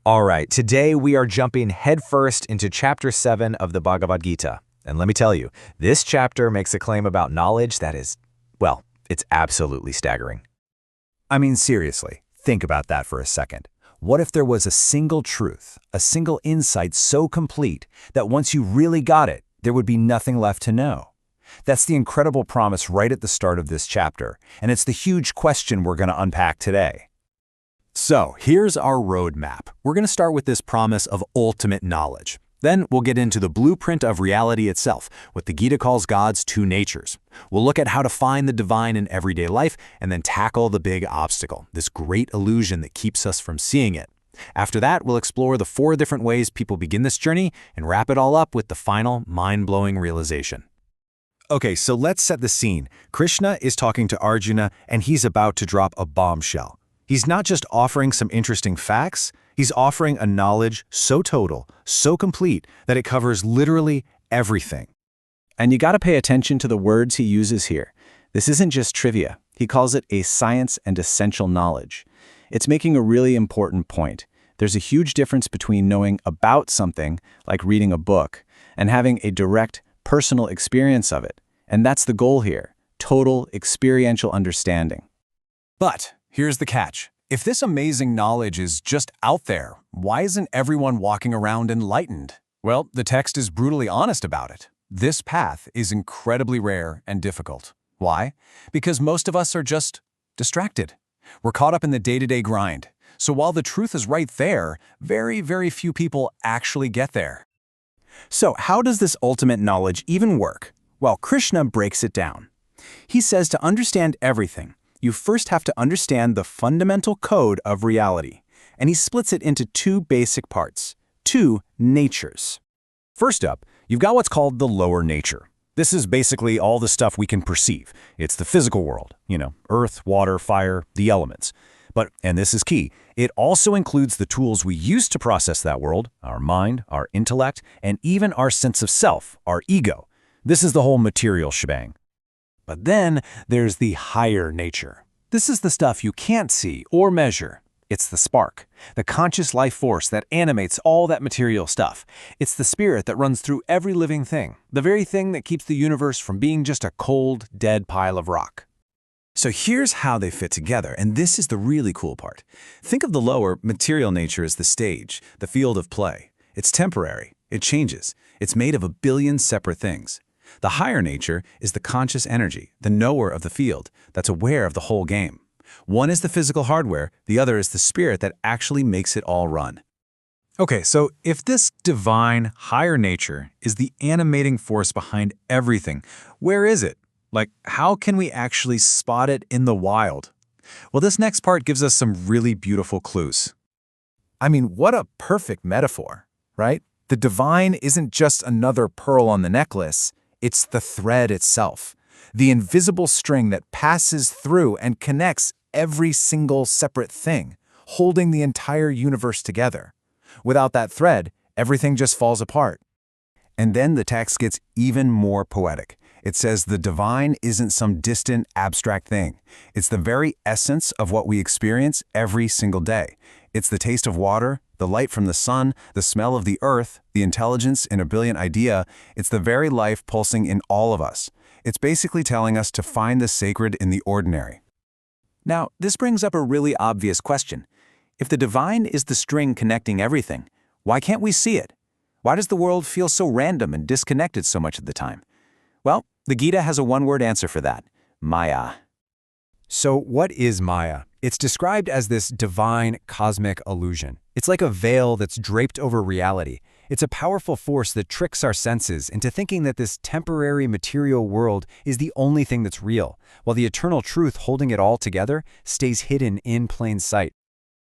All right, today we are jumping headfirst into Chapter 7 of the Bhagavad Gita. And let me tell you, this chapter makes a claim about knowledge that is, well, it's absolutely staggering. I mean, seriously, think about that for a second. What if there was a single truth, a single insight so complete that once you really got it, there would be nothing left to know? That's the incredible promise right at the start of this chapter, and it's the huge question we're going to unpack today. So, here's our roadmap. We're going to start with this promise of ultimate knowledge. Then we'll get into the blueprint of reality itself, what the Gita calls God's two natures. We'll look at how to find the divine in everyday life and then tackle the big obstacle, this great illusion that keeps us from seeing it. After that, we'll explore the 4 different ways people begin this journey and wrap it all up with the final, mind-blowing realization. Okay, so let's set the scene. Krishna is talking to Arjuna and he's about to drop a bombshell. He's not just offering some interesting facts, he's offering a knowledge so total, so complete, that it covers literally everything. And you gotta pay attention to the words he uses here. This isn't just trivia. He calls it a science and essential knowledge. It's making a really important point. There's a huge difference between knowing about something, like reading a book, and having a direct, personal experience of it. And that's the goal here, total experiential understanding. But here's the catch. If this amazing knowledge is just out there, why isn't everyone walking around enlightened? Well, the text is brutally honest about it. This path is incredibly rare and difficult. Why? Because most of us are just distracted. We're caught up in the day-to-day grind. So while the truth is right there, very, very few people actually get there. So how does this ultimate knowledge even work? Well, Krishna breaks it down. He says to understand everything, you first have to understand the fundamental code of reality. And he splits it into 2 basic parts, 2 natures. First up, you've got what's called the lower nature. This is basically all the stuff we can perceive. It's the physical world, earth, water, fire, the elements. But, and this is key, it also includes the tools we use to process that world, our mind, our intellect, and even our sense of self, our ego. This is the whole material shebang. But then there's the higher nature. This is the stuff you can't see or measure. It's the spark, the conscious life force that animates all that material stuff. It's the spirit that runs through every living thing, the very thing that keeps the universe from being just a cold, dead pile of rock. So here's how they fit together, and this is the really cool part. Think of the lower, material nature as the stage, the field of play. It's temporary, it changes, it's made of a billion separate things. The higher nature is the conscious energy, the knower of the field, that's aware of the whole game. One is the physical hardware, the other is the spirit that actually makes it all run. Okay, so if this divine, higher nature is the animating force behind everything, where is it? Like, how can we actually spot it in the wild? Well, this next part gives us some really beautiful clues. I mean, what a perfect metaphor, right? The divine isn't just another pearl on the necklace, it's the thread itself, the invisible string that passes through and connects every single separate thing, holding the entire universe together. Without that thread, everything just falls apart. And then the text gets even more poetic. It says the divine isn't some distant, abstract thing. It's the very essence of what we experience every single day. It's the taste of water, the light from the sun, the smell of the earth, the intelligence in a brilliant idea. It's the very life pulsing in all of us. It's basically telling us to find the sacred in the ordinary. Now, this brings up a really obvious question. If the divine is the string connecting everything, why can't we see it? Why does the world feel so random and disconnected so much of the time? Well, the Gita has a one-word answer for that: Maya. So what is Maya? It's described as this divine, cosmic illusion. It's like a veil that's draped over reality. It's a powerful force that tricks our senses into thinking that this temporary material world is the only thing that's real, while the eternal truth holding it all together stays hidden in plain sight.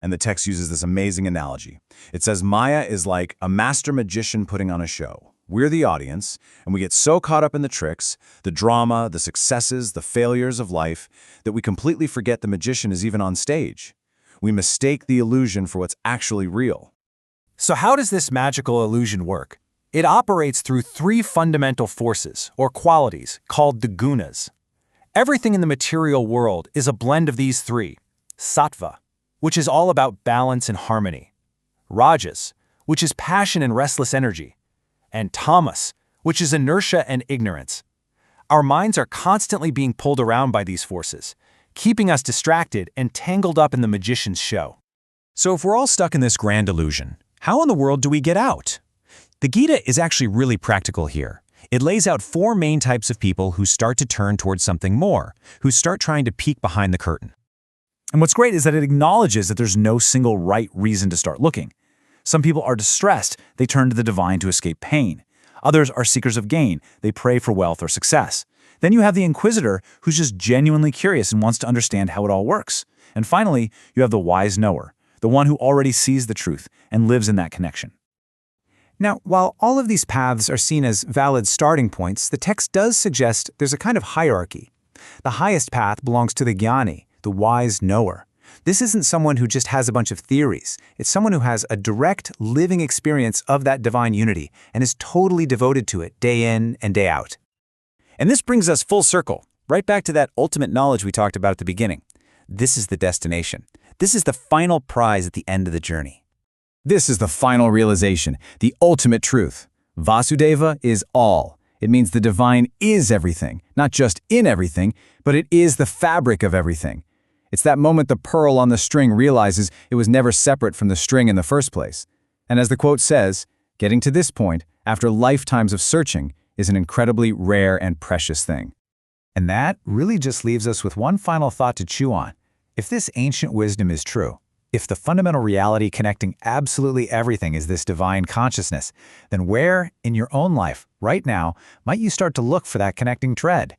And the text uses this amazing analogy. It says Maya is like a master magician putting on a show. We're the audience, and we get so caught up in the tricks, the drama, the successes, the failures of life, that we completely forget the magician is even on stage. We mistake the illusion for what's actually real. So how does this magical illusion work? It operates through 3 fundamental forces, or qualities, called the gunas. Everything in the material world is a blend of these 3. Sattva, which is all about balance and harmony. Rajas, which is passion and restless energy, and tamas, which is inertia and ignorance. Our minds are constantly being pulled around by these forces, keeping us distracted and tangled up in the magician's show. So if we're all stuck in this grand illusion, how in the world do we get out? The Gita is actually really practical here. It lays out 4 main types of people who start to turn towards something more, who start trying to peek behind the curtain. And what's great is that it acknowledges that there's no single right reason to start looking. Some people are distressed, they turn to the divine to escape pain. Others are seekers of gain, they pray for wealth or success. Then you have the inquisitor who's just genuinely curious and wants to understand how it all works. And finally, you have the wise knower, the one who already sees the truth and lives in that connection. Now, while all of these paths are seen as valid starting points, the text does suggest there's a kind of hierarchy. The highest path belongs to the jnani, the wise knower. This isn't someone who just has a bunch of theories. It's someone who has a direct, living experience of that divine unity and is totally devoted to it day in and day out. And this brings us full circle, right back to that ultimate knowledge we talked about at the beginning. This is the destination. This is the final prize at the end of the journey. This is the final realization, the ultimate truth. Vasudeva is all. It means the divine is everything, not just in everything, but it is the fabric of everything. It's that moment the pearl on the string realizes it was never separate from the string in the first place. And as the quote says, getting to this point, after lifetimes of searching, is an incredibly rare and precious thing. And that really just leaves us with one final thought to chew on. If this ancient wisdom is true, if the fundamental reality connecting absolutely everything is this divine consciousness, then where, in your own life, right now, might you start to look for that connecting thread?